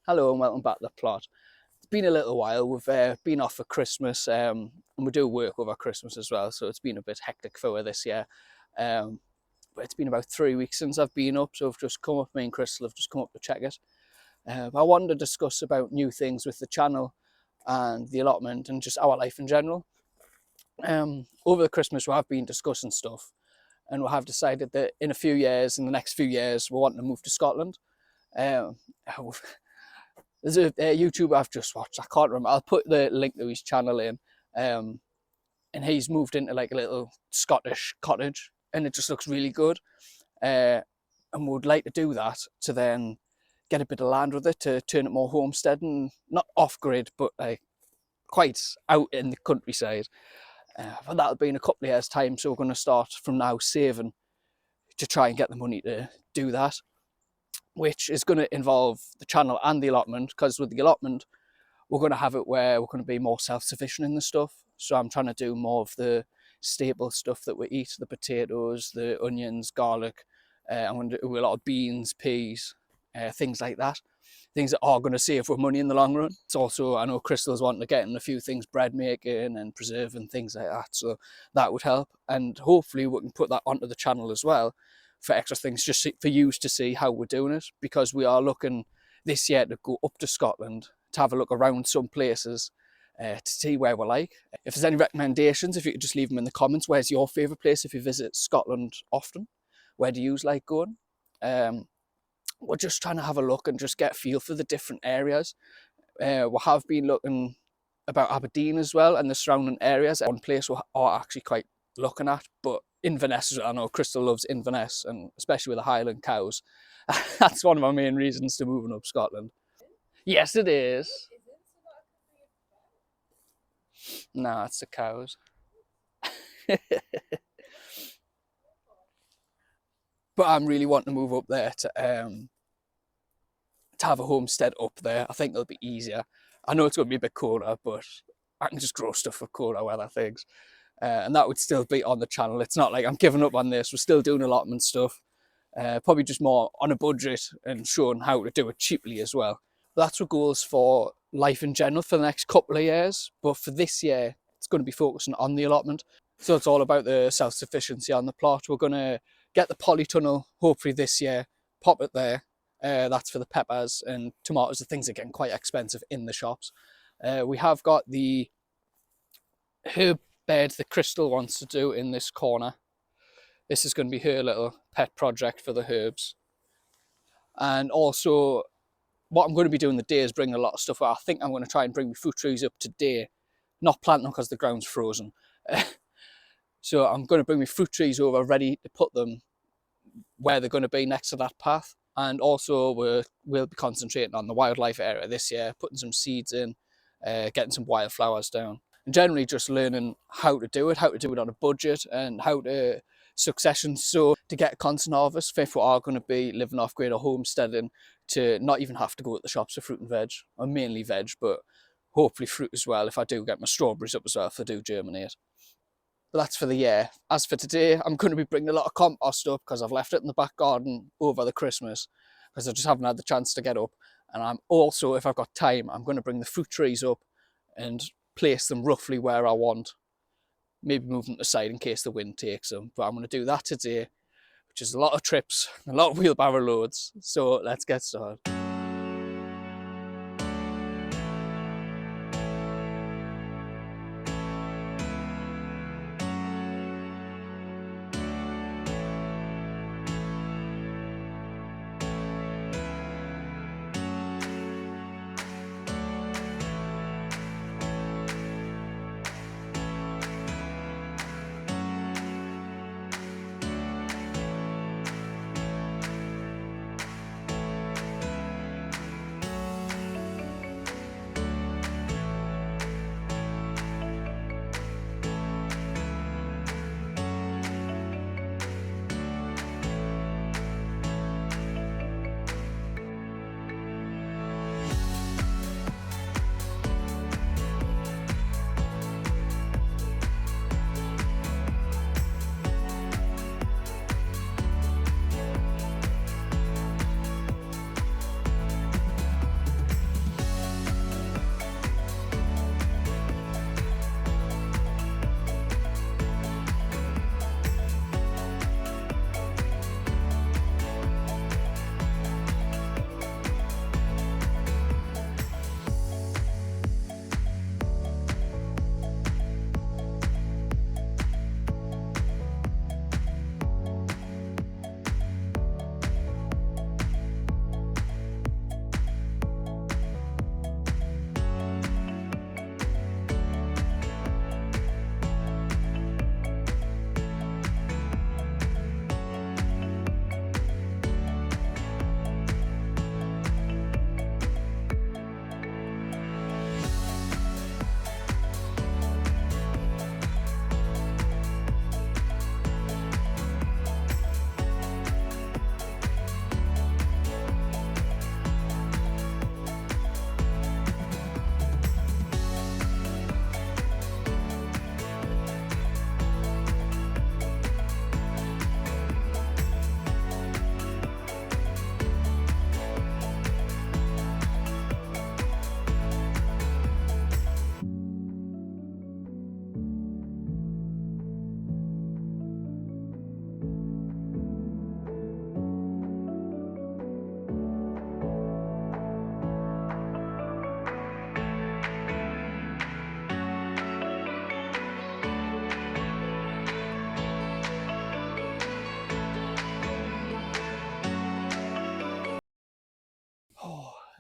Hello and welcome back to the plot. It's been a little while. We've been off for Christmas and we do work over Christmas as well, so it's been a bit hectic for us this year. But it's been about 3 weeks since I've been up, so I've just come up, me and Crystal have just come up to check it. I wanted to discuss about new things with the channel and the allotment and just our life in general. Over the Christmas we have been discussing stuff and we have decided that in the next few years, we're wanting to move to Scotland. Um, There's a YouTuber I've just watched. I can't remember. I'll put the link to his channel in. And he's moved into like a little Scottish cottage, and it just looks really good. And would like to do that to then get a bit of land with it to turn it more homestead and not off grid, but like quite out in the countryside. But that'll be in a couple of years' time. So we're going to start from now saving to try and get the money to do that, which is going to involve the channel and the allotment, because with the allotment, we're going to have it where we're going to be more self-sufficient in the stuff. So I'm trying to do more of the staple stuff that we eat, the potatoes, the onions, garlic. I'm going to do a lot of beans, peas, things like that. Things that are going to save us money in the long run. It's also, I know Crystal's wanting to get in a few things, bread making and preserving, things like that. So that would help. And hopefully we can put that onto the channel as well for extra things, just for you to see how we're doing it, because we are looking this year to go up to Scotland to have a look around some places to see where we're like. If there's any recommendations, if you could just leave them in the comments. Where's your favourite place if you visit Scotland often? Where do you like going? We're just trying to have a look and just get a feel for the different areas. We have been looking about Aberdeen as well and the surrounding areas. One place we are actually quite looking at, but Inverness, I know Crystal loves Inverness, and especially with the Highland cows. That's one of my main reasons to moving up Scotland. Yes, it is. Nah, it's the cows. But I'm really wanting to move up there to have a homestead up there. I think it'll be easier. I know it's going to be a bit colder, but I can just grow stuff for colder weather things. And that would still be on the channel. It's not like I'm giving up on this. We're still doing allotment stuff. Probably just more on a budget and showing how to do it cheaply as well. That's our goals for life in general for the next couple of years. But for this year, it's going to be focusing on the allotment. So it's all about the self-sufficiency on the plot. We're going to get the polytunnel hopefully this year, pop it there. That's for the peppers and tomatoes. The things are getting quite expensive in the shops. We have got the herb bed that Crystal wants to do in this corner. This is going to be her little pet project for the herbs. And also, what I'm going to be doing today is bringing a lot of stuff out. I think I'm going to try and bring my fruit trees up today. Not planting them because the ground's frozen. So I'm going to bring my fruit trees over ready to put them where they're going to be next to that path. And also we'll be concentrating on the wildlife area this year, putting some seeds in, getting some wildflowers down. And generally just learning how to do it on a budget, and how to succession sow to get a constant harvest if we are going to be living off grid or homesteading, to not even have to go to the shops for fruit and veg, or mainly veg, but hopefully fruit as well if I do get my strawberries up as well, if they do germinate. But that's for the year. As for today, I'm going to be bringing a lot of compost up because I've left it in the back garden over the Christmas because I just haven't had the chance to get up. And I'm also, if I've got time, I'm going to bring the fruit trees up and place them roughly where I want. Maybe move them to the side in case the wind takes them. But I'm going to do that today, which is a lot of trips, a lot of wheelbarrow loads. So let's get started.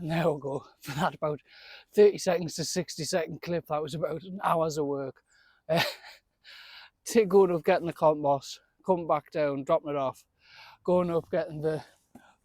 And there we go. For that about 30 seconds to 60-second clip, that was about an hour's of work. Going up, getting the compost, coming back down, dropping it off, going up, getting the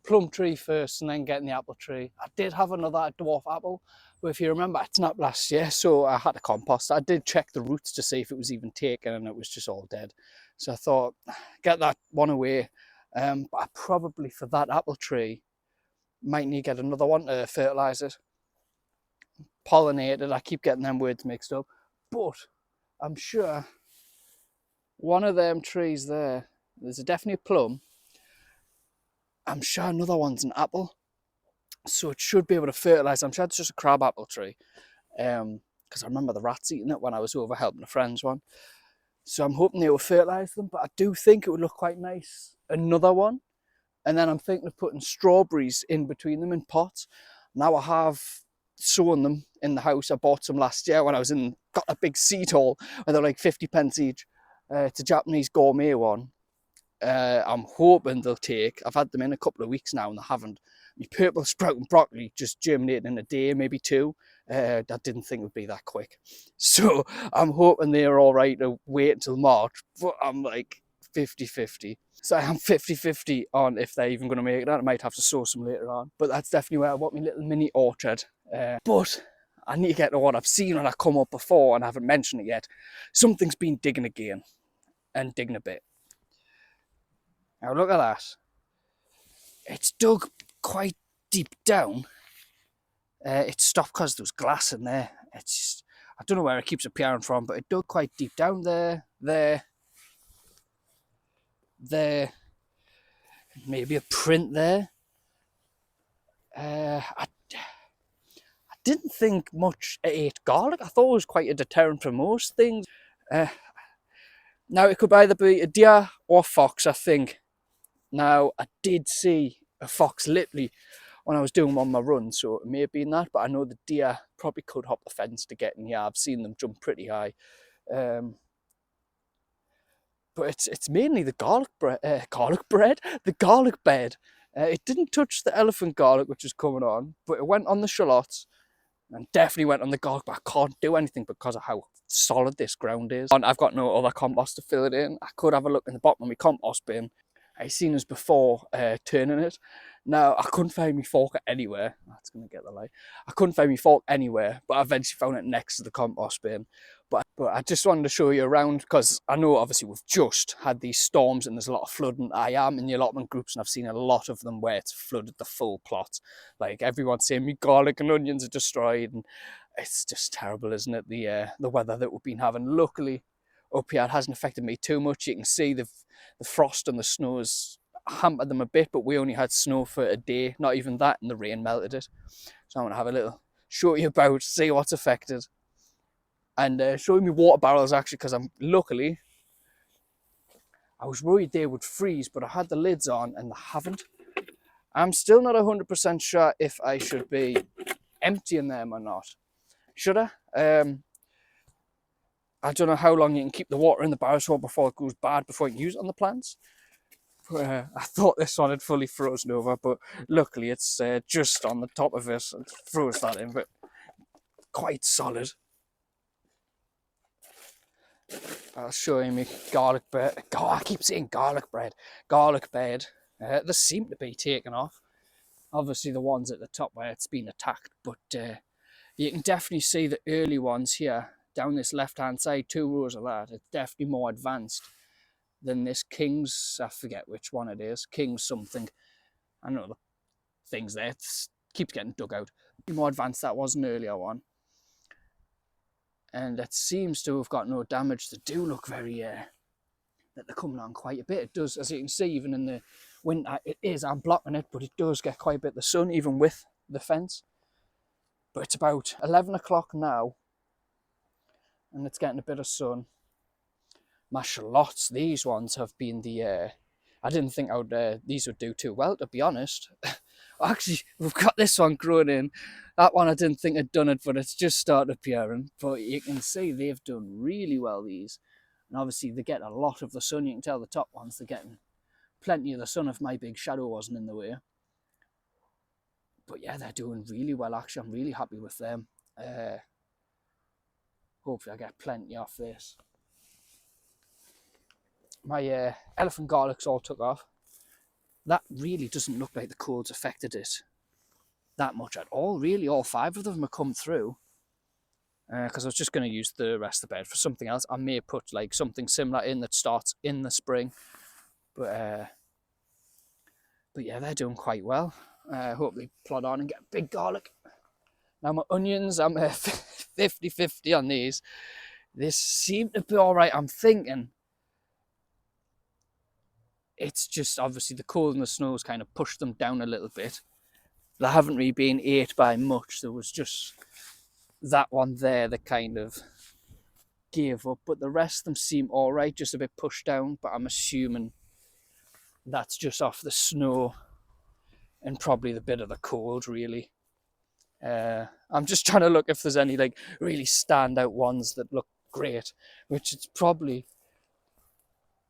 plum tree first, and then getting the apple tree. I did have another dwarf apple, but if you remember, it snapped last year, so I had to compost. I did check the roots to see if it was even taken, and it was just all dead. So I thought, get that one away. But I probably, for that apple tree, might need to get another one to fertilise it. Pollinated, I keep getting them words mixed up. But I'm sure one of them trees there, there's a definite plum. I'm sure another one's an apple. So it should be able to fertilise. I'm sure it's just a crab apple tree. Because I remember the rats eating it when I was over helping a friend's one. So I'm hoping they will fertilise them, but I do think it would look quite nice. Another one. And then I'm thinking of putting strawberries in between them in pots. Now I have sown them in the house. I bought some last year when I was got a big seed haul where they're like 50 pence each. It's a Japanese gourmet one. I'm hoping they'll take. I've had them in a couple of weeks now and they haven't. My purple sprouting broccoli just germinated in a day, maybe two. I didn't think it would be that quick. So I'm hoping they're all right to wait until March, but I'm like 50-50. So I'm 50-50 on if they're even going to make it. I might have to sow some later on. But that's definitely where I want my little mini orchard. But I need to get to what I've seen when I come up before and I haven't mentioned it yet. Something's been digging again and digging a bit. Now look at that. It's dug quite deep down. It stopped because there was glass in there. It's just, I don't know where it keeps appearing from, but it dug quite deep down there, maybe a print there. I didn't think much it ate garlic. I thought it was quite a deterrent for most things. Now it could either be a deer or a fox, I think. Now I did see a fox literally when I was doing one of my runs, so it may have been that, but I know the deer probably could hop the fence to get in. Yeah, I've seen them jump pretty high. But it's mainly the garlic bed. It didn't touch the elephant garlic, which was coming on, but it went on the shallots and definitely went on the garlic, but I can't do anything because of how solid this ground is. And I've got no other compost to fill it in. I could have a look in the bottom of my compost bin. I seen us before turning it. Now, I couldn't find my fork anywhere. That's going to get the light. I couldn't find my fork anywhere, but I eventually found it next to the compost bin. But I just wanted to show you around because I know obviously we've just had these storms and there's a lot of flooding. I am in the allotment groups and I've seen a lot of them where it's flooded the full plot. Like everyone's saying, me garlic and onions are destroyed, and it's just terrible, isn't it? The weather that we've been having. Luckily, up here it hasn't affected me too much. You can see the frost and the snow has hampered them a bit, but we only had snow for a day, not even that, and the rain melted it. So I'm going to have a little show you about, see what's affected. And showing me water barrels actually, because luckily, I was worried they would freeze, but I had the lids on and they haven't. I'm still not 100% sure if I should be emptying them or not. Should I? I don't know how long you can keep the water in the barrels for before it goes bad, before you can use it on the plants. I thought this one had fully frozen over, but luckily it's just on the top of it and froze that in, but quite solid. I'll show you my garlic bed. God, I keep saying garlic bed. They seem to be taken off. Obviously the ones at the top where it's been attacked, but you can definitely see the early ones here down this left hand side, 2 rows of that. It's definitely more advanced than this King's, I forget which one it is, King's something. I know the things there, it keeps getting dug out. More advanced that was an earlier one. And it seems to have got no damage. They do look very, that they're coming on quite a bit. It does, as you can see, even in the winter, I'm blocking it, but it does get quite a bit of the sun, even with the fence. But it's about 11 o'clock now, and it's getting a bit of sun. My shallots, these ones have been I didn't think these would do too well, to be honest. Actually, we've got this one growing in. That one I didn't think had done it, but it's just started appearing. But you can see they've done really well, these. And obviously they get a lot of the sun. You can tell the top ones, they're getting plenty of the sun if my big shadow wasn't in the way. But yeah, they're doing really well, actually. I'm really happy with them. Hopefully I get plenty off this. My elephant garlics all took off. That really doesn't look like the cold's affected it that much at all, really. All 5 of them have come through. Because I was just going to use the rest of the bed for something else. I may put like something similar in that starts in the spring. But yeah, they're doing quite well. Hopefully plod on and get big garlic. Now my onions, I'm 50-50 on these. They seem to be all right. I'm thinking it's just obviously the cold and the snow has kind of pushed them down a little bit. They haven't really been ate by much. There was just that one there that kind of gave up, but the rest of them seem all right, just a bit pushed down. But I'm assuming that's just off the snow and probably the bit of the cold, really. I'm just trying to look if there's any like really standout ones that look great, which it's probably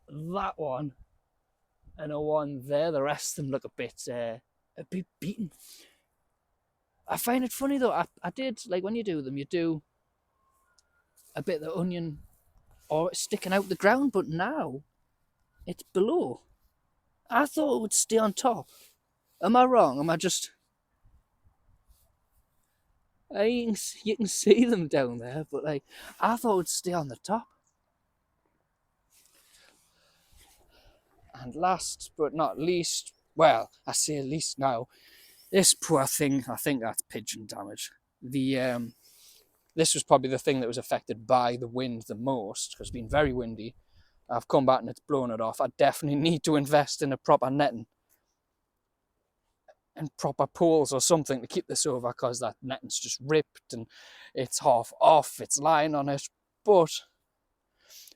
that one and a one there. The rest of them look a bit beaten. I find it funny though. I did, like, when you do them, you do a bit of the onion or sticking out the ground, but now it's below. I thought it would stay on top. Am I wrong? Am I just... you can see them down there, but like, I thought it would stay on the top. And last but not least, well, I say least now, this poor thing, I think that's pigeon damage. This was probably the thing that was affected by the wind the most, because it's been very windy. I've come back and it's blown it off. I definitely need to invest in a proper netting and proper poles or something to keep this over, because that netting's just ripped and it's half off, it's lying on it. But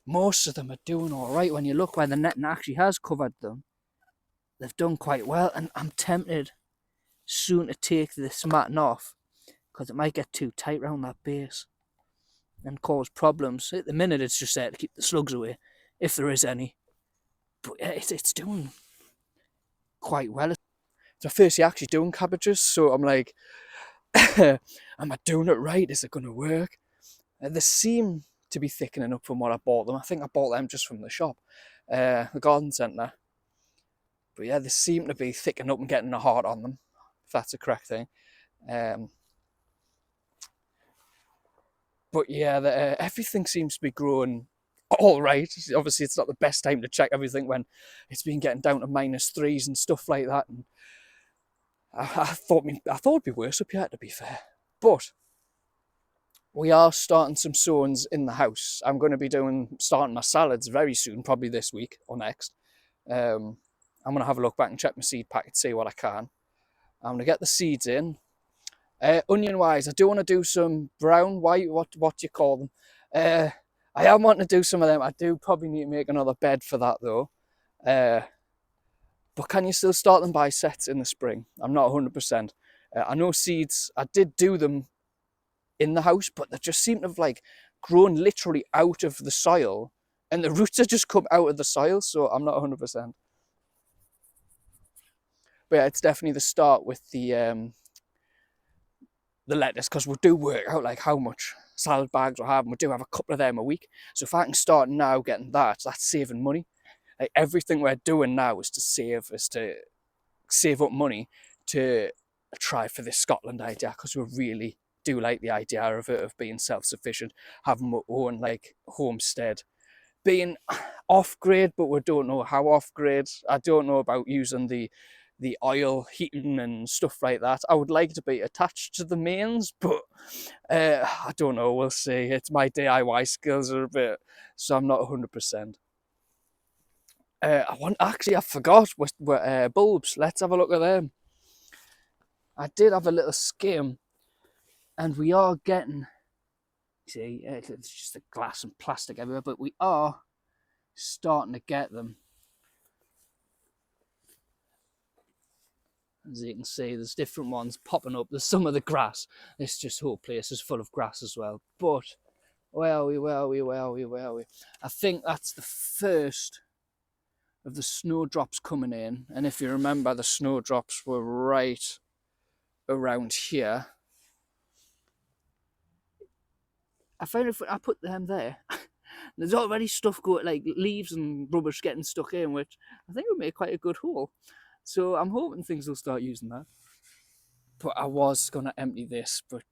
most of them are doing all right. When you look where the netting actually has covered them, they've done quite well. And I'm tempted soon to take this matting off, because it might get too tight around that base and cause problems. At the minute it's just there to keep the slugs away, if there is any. But yeah, it's doing quite well. It's my first year actually doing cabbages, so I'm like, am I doing it right? Is it going to work? They seem to be thickening up from what I bought them. I think I bought them just from the shop, the garden centre. But yeah, they seem to be thickening up and getting a heart on them, if that's the correct thing. But yeah, everything seems to be growing all right. Obviously, it's not the best time to check everything when it's been getting down to -3s and stuff like that. And I thought it'd be worse up here, to be fair. But we are starting some sowings in the house. I'm going to be starting my salads very soon, probably this week or next. I'm going to have a look back and check my seed packet, see what I can. I'm going to get the seeds in. Onion wise, I do want to do some brown, white, what do you call them? I am wanting to do some of them. I do probably need to make another bed for that though. But can you still start them by sets in the spring? I'm not 100%. I know seeds, I did do them in the house, but they just seem to have like grown literally out of the soil, and the roots have just come out of the soil, so I'm not 100%. But yeah, it's definitely the start with the lettuce, because we do work out like how much salad bags we have, and we do have a couple of them a week. So if I can start now getting that's saving money. Like, everything we're doing now is to save up money to try for this Scotland idea, because we really do like the idea of it, of being self-sufficient, having our own like homestead, being off-grid, but we don't know how off-grid. I don't know about using the oil heating and stuff like that. I would like to be attached to the mains, but I don't know, we'll see. It's my DIY skills are a bit, so I'm not 100%. I forgot what bulbs. Let's have a look at them. I did have a little skim, and we are getting, see, it's just the glass and plastic everywhere, but we are starting to get them. As you can see, there's different ones popping up. There's some of the grass. This just whole place is full of grass as well. But, well, I think that's the first of the snowdrops coming in. And if you remember, the snowdrops were right around here. I found if I put them there, there's already stuff going, like leaves and rubbish getting stuck in, which I think would make quite a good hole. So I'm hoping things will start using that. But I was going to empty this, but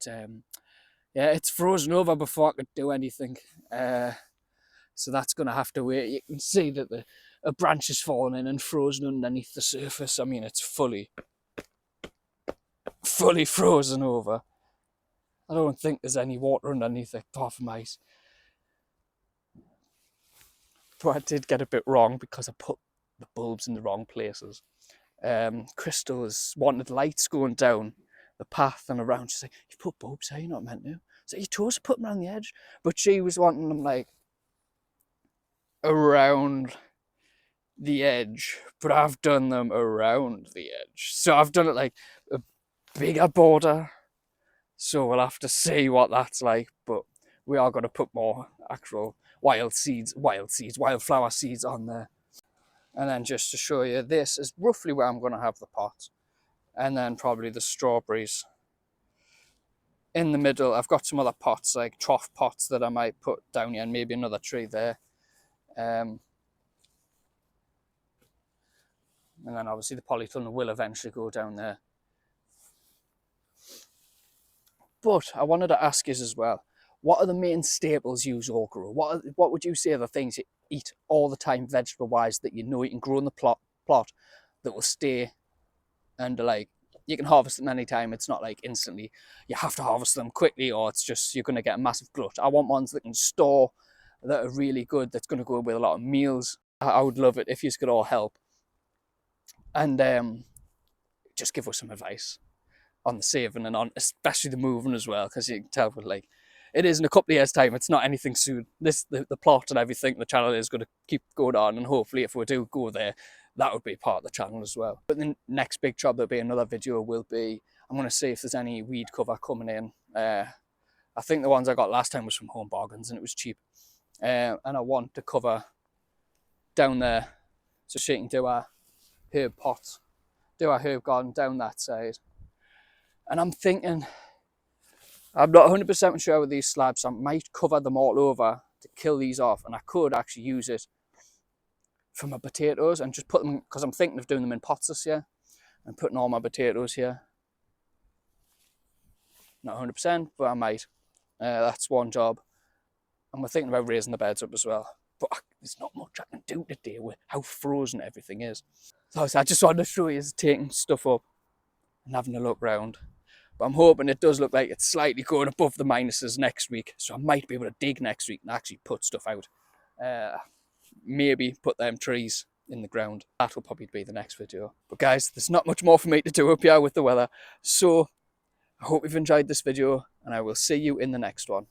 yeah, it's frozen over before I could do anything. So that's going to have to wait. You can see that a branch has fallen in and frozen underneath the surface. I mean, it's fully frozen over. I don't think there's any water underneath it, apart from ice. But I did get a bit wrong because I put the bulbs in the wrong places. Crystal has wanted lights going down the path and around. She's like, you put bulbs here, you're not meant to. So you chose to put them around the edge. But she was wanting them like around the edge. But I've done them around the edge. So I've done it like a bigger border. So we'll have to see what that's like. But we are going to put more actual wildflower seeds on there. And then just to show you, this is roughly where I'm going to have the pot. And then probably the strawberries. In the middle, I've got some other pots, like trough pots that I might put down here, and maybe another tree there. And then obviously the polytunnel will eventually go down there. But I wanted to ask you as well, what are the main staples you all grow? What would you say are the things you eat all the time, vegetable-wise, that you know you can grow in the plot that will stay and like you can harvest them any time? It's not like instantly you have to harvest them quickly, or it's just you're going to get a massive glut. I want ones that can store, that are really good, that's going to go with a lot of meals. I would love it if you could all help and just give us some advice on the saving and on especially the moving as well, because you can tell with like it is in a couple of years time, it's not anything soon. The plot and everything, the channel is going to keep going on, and hopefully if we do go there, that would be part of the channel as well. But the next big job, there'll be another video, will be I'm going to see if there's any weed cover coming in. I think the ones I got last time was from Home Bargains and it was cheap, and I want to cover down there so she can do our herb pots, do our herb garden down that side. And I'm thinking, I'm not 100% sure with these slabs, I might cover them all over to kill these off, and I could actually use it for my potatoes and just put them, because I'm thinking of doing them in pots this year and putting all my potatoes here. Not 100%, but I might. That's one job. And we're thinking about raising the beds up as well. But there's not much I can do today with how frozen everything is. So I just wanted to show you taking stuff up and having a look round. But I'm hoping it does look like it's slightly going above the minuses next week. So I might be able to dig next week and actually put stuff out. Maybe put them trees in the ground. That will probably be the next video. But guys, there's not much more for me to do up here with the weather. So I hope you've enjoyed this video, and I will see you in the next one.